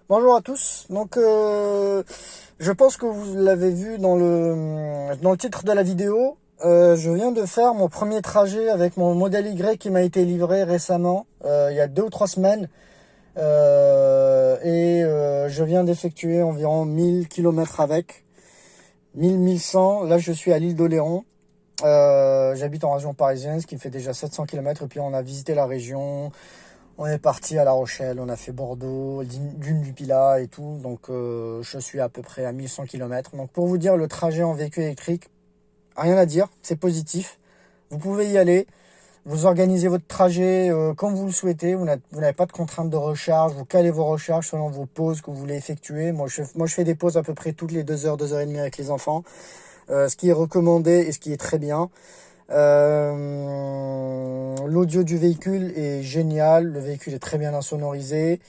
Bonjour à tous. Je pense que vous l'avez vu dans le titre de la vidéo. Je viens de faire mon premier trajet avec mon modèle Y qui m'a été livré récemment, il y a 2 ou 3 semaines. Je viens d'effectuer environ 1000 km avec. 1000-1100. Là, je suis à l'île d'Oléron. J'habite en région parisienne, ce qui me fait déjà 700 km. Et puis, on a visité la région. On est parti à La Rochelle, on a fait Bordeaux, Dune du Pilat et tout. Je suis à peu près à 1100 km. Donc, pour vous dire, le trajet en véhicule électrique, rien à dire, c'est positif. Vous pouvez y aller. Vous organisez votre trajet comme vous le souhaitez. Vous n'avez pas de contraintes de recharge. Vous calez vos recharges selon vos pauses que vous voulez effectuer. Moi, je fais des pauses à peu près toutes les 2 heures, 2 heures et demie avec les enfants. Ce qui est recommandé et ce qui est très bien. L'audio du véhicule est génial, le véhicule est très bien insonorisé.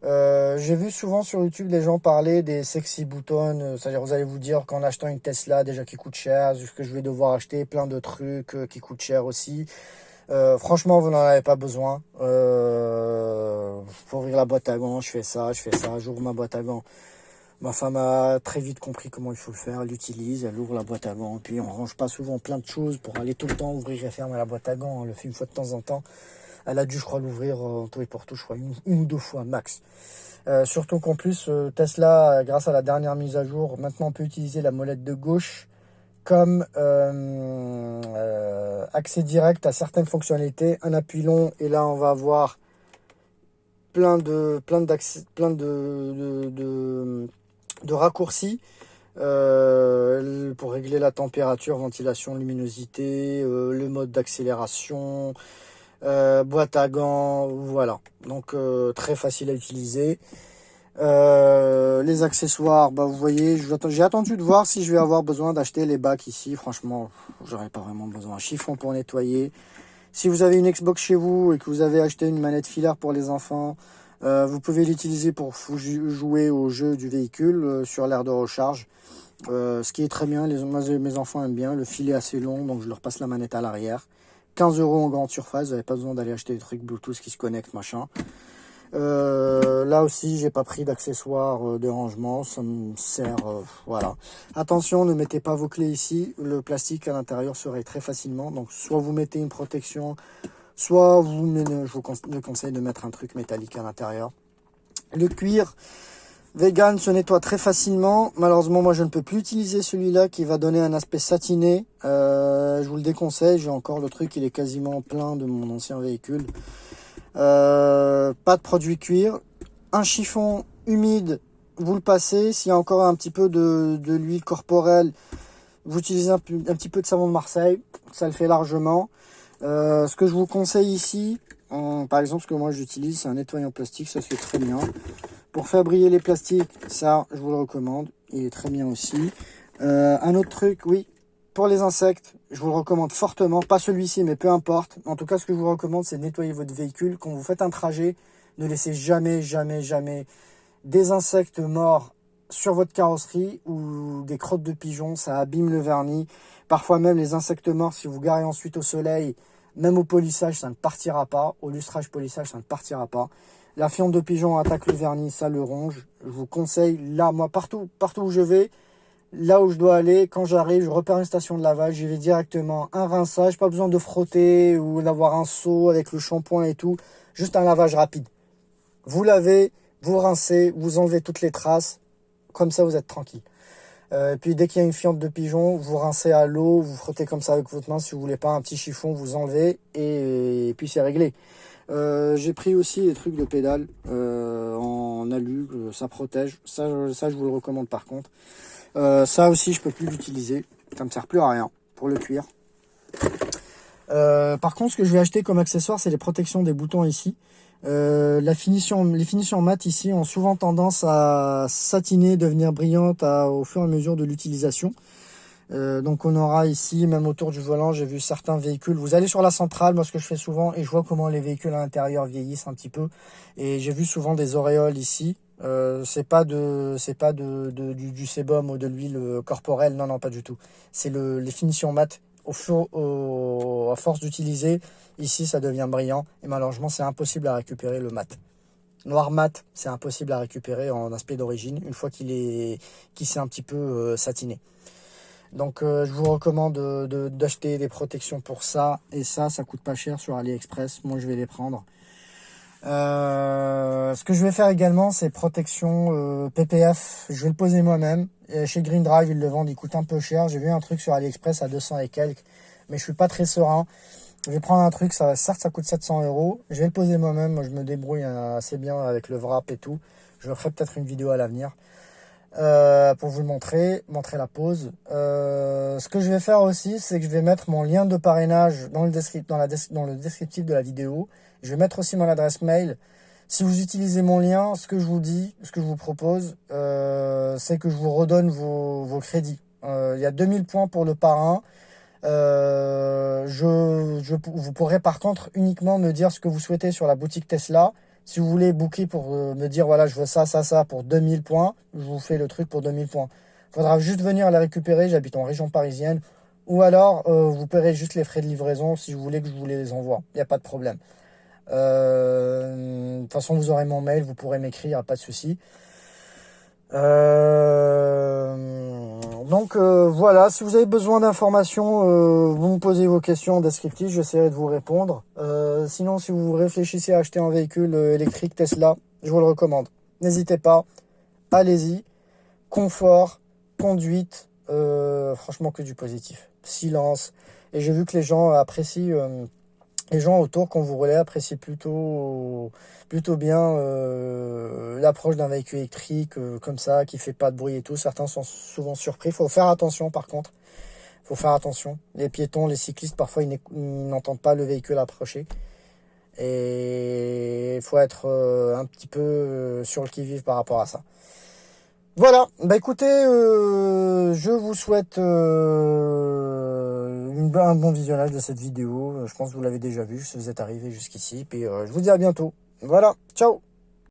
J'ai vu souvent sur YouTube des gens parler des sexy buttons, c'est-à-dire vous allez vous dire qu'en achetant une Tesla déjà qui coûte cher, que je vais devoir acheter plein de trucs qui coûtent cher aussi. Franchement, vous n'en avez pas besoin. Pour ouvrir la boîte à gants, je fais ça, j'ouvre ma boîte à gants. Ma femme a très vite compris comment il faut le faire, elle l'utilise, elle ouvre la boîte à gants, puis on range pas souvent plein de choses pour aller tout le temps ouvrir et fermer la boîte à gants, on le fait une fois de temps en temps. Elle a dû, je crois, l'ouvrir en tout et pour tout, je crois, une ou deux fois max. Surtout qu'en plus, Tesla, grâce à la dernière mise à jour, maintenant on peut utiliser la molette de gauche comme accès direct à certaines fonctionnalités. Un appui long, et là on va avoir plein de raccourcis pour régler la température, ventilation, luminosité, le mode d'accélération, boîte à gants, voilà. Donc très facile à utiliser. Les accessoires, bah vous voyez, j'ai attendu de voir si je vais avoir besoin d'acheter les bacs ici. Franchement, j'aurais pas vraiment besoin. Un chiffon pour nettoyer. Si vous avez une Xbox chez vous et que vous avez acheté une manette filaire pour les enfants, vous pouvez l'utiliser pour jouer au jeu du véhicule sur l'aire de recharge. Ce qui est très bien, mes enfants aiment bien. Le fil est assez long, donc je leur passe la manette à l'arrière. 15 € en grande surface, vous n'avez pas besoin d'aller acheter des trucs Bluetooth qui se connectent, machin. Là aussi, j'ai pas pris d'accessoires de rangement, ça me sert, voilà. Attention, ne mettez pas vos clés ici, le plastique à l'intérieur se raye très facilement. Donc, soit vous mettez une protection, soit je vous conseille de mettre un truc métallique à l'intérieur. Le cuir vegan se nettoie très facilement. Malheureusement, moi, je ne peux plus utiliser celui-là qui va donner un aspect satiné. Je vous le déconseille. J'ai encore le truc, il est quasiment plein de mon ancien véhicule. Pas de produit cuir. Un chiffon humide, vous le passez. S'il y a encore un petit peu de l'huile corporelle, vous utilisez un petit peu de savon de Marseille. Ça le fait largement. Ce que je vous conseille ici, par exemple, ce que moi j'utilise, c'est un nettoyant plastique. Ça se fait très bien. Pour faire briller les plastiques, ça, je vous le recommande. Il est très bien aussi. Un autre truc, oui. Pour les insectes, je vous le recommande fortement. Pas celui-ci, mais peu importe. En tout cas, ce que je vous recommande, c'est de nettoyer votre véhicule. Quand vous faites un trajet, ne laissez jamais, jamais, jamais des insectes morts sur votre carrosserie ou des crottes de pigeons. Ça abîme le vernis. Parfois même les insectes morts, si vous garez ensuite au soleil, même au polissage, ça ne partira pas. Au lustrage polissage, ça ne partira pas. La fiente de pigeon attaque le vernis, ça le ronge. Je vous conseille, là, moi, partout où je vais, là où je dois aller, quand j'arrive, je repère une station de lavage, j'y vais directement. Un rinçage, pas besoin de frotter ou d'avoir un seau avec le shampoing et tout. Juste un lavage rapide. Vous lavez, vous rincez, vous enlevez toutes les traces. Comme ça, vous êtes tranquille. Puis dès qu'il y a une fiente de pigeon, vous rincez à l'eau, vous frottez comme ça avec votre main. Si vous voulez pas un petit chiffon, vous enlevez et puis c'est réglé. J'ai pris aussi les trucs de pédale en alu, ça protège. Ça, je vous le recommande par contre. Ça aussi, je peux plus l'utiliser. Ça me sert plus à rien pour le cuir. Par contre, ce que je vais acheter comme accessoire, c'est les protections des boutons ici. Les finitions mat ici ont souvent tendance à satiner, devenir brillantes au fur et à mesure de l'utilisation. Donc on aura ici, même autour du volant, j'ai vu certains véhicules. Vous allez sur la centrale, moi ce que je fais souvent, et je vois comment les véhicules à l'intérieur vieillissent un petit peu. Et j'ai vu souvent des auréoles ici. C'est pas du sébum ou de l'huile corporelle, non, non, pas du tout. C'est les finitions mat. À force d'utiliser, ici ça devient brillant. Et malheureusement, c'est impossible à récupérer le mat. Noir mat, c'est impossible à récupérer en aspect d'origine, une fois qu'il s'est un petit peu satiné. Donc je vous recommande d'acheter des protections pour ça. Et ça coûte pas cher sur AliExpress. Moi, je vais les prendre. Ce que je vais faire également, c'est protection PPF. Je vais le poser moi-même. Chez Green Drive, ils le vendent, il coûte un peu cher. J'ai vu un truc sur AliExpress à 200 et quelques. Mais je suis pas très serein. Je vais prendre un truc, certes ça coûte 700 €. Je vais le poser moi-même. Moi, je me débrouille assez bien avec le wrap et tout. Je ferai peut-être une vidéo à l'avenir. Pour vous le montrer la pose. Ce que je vais faire aussi, c'est que je vais mettre mon lien de parrainage dans le descriptif de la vidéo. Je vais mettre aussi mon adresse mail. Si vous utilisez mon lien, ce que je vous dis, ce que je vous propose, c'est que je vous redonne vos crédits. Il y a 2000 points pour le parrain. Vous pourrez par contre uniquement me dire ce que vous souhaitez sur la boutique Tesla. Si vous voulez booker pour me dire, voilà, je veux ça pour 2000 points, je vous fais le truc pour 2000 points. Il faudra juste venir les récupérer, j'habite en région parisienne. Ou alors, vous paierez juste les frais de livraison si vous voulez que je vous les envoie. Il n'y a pas de problème. De toute façon, vous aurez mon mail, vous pourrez m'écrire, pas de souci. Donc voilà, si vous avez besoin d'informations, vous me posez vos questions en descriptif, j'essaierai de vous répondre. Sinon, si vous réfléchissez à acheter un véhicule électrique Tesla, je vous le recommande. N'hésitez pas, allez-y. Confort, conduite, franchement que du positif. Silence. Et j'ai vu que les gens apprécient, les gens autour qu'on vous relaie apprécient plutôt bien l'approche d'un véhicule électrique comme ça, qui fait pas de bruit et tout. Certains sont souvent surpris. Il faut faire attention par contre. Il faut faire attention. Les piétons, les cyclistes, parfois ils n'entendent pas le véhicule approcher. Et il faut être un petit peu sur le qui-vive par rapport à ça. Voilà, bah écoutez, je vous souhaite un bon visionnage de cette vidéo. Je pense que vous l'avez déjà vu, si vous êtes arrivé jusqu'ici. Puis je vous dis à bientôt. Voilà, ciao!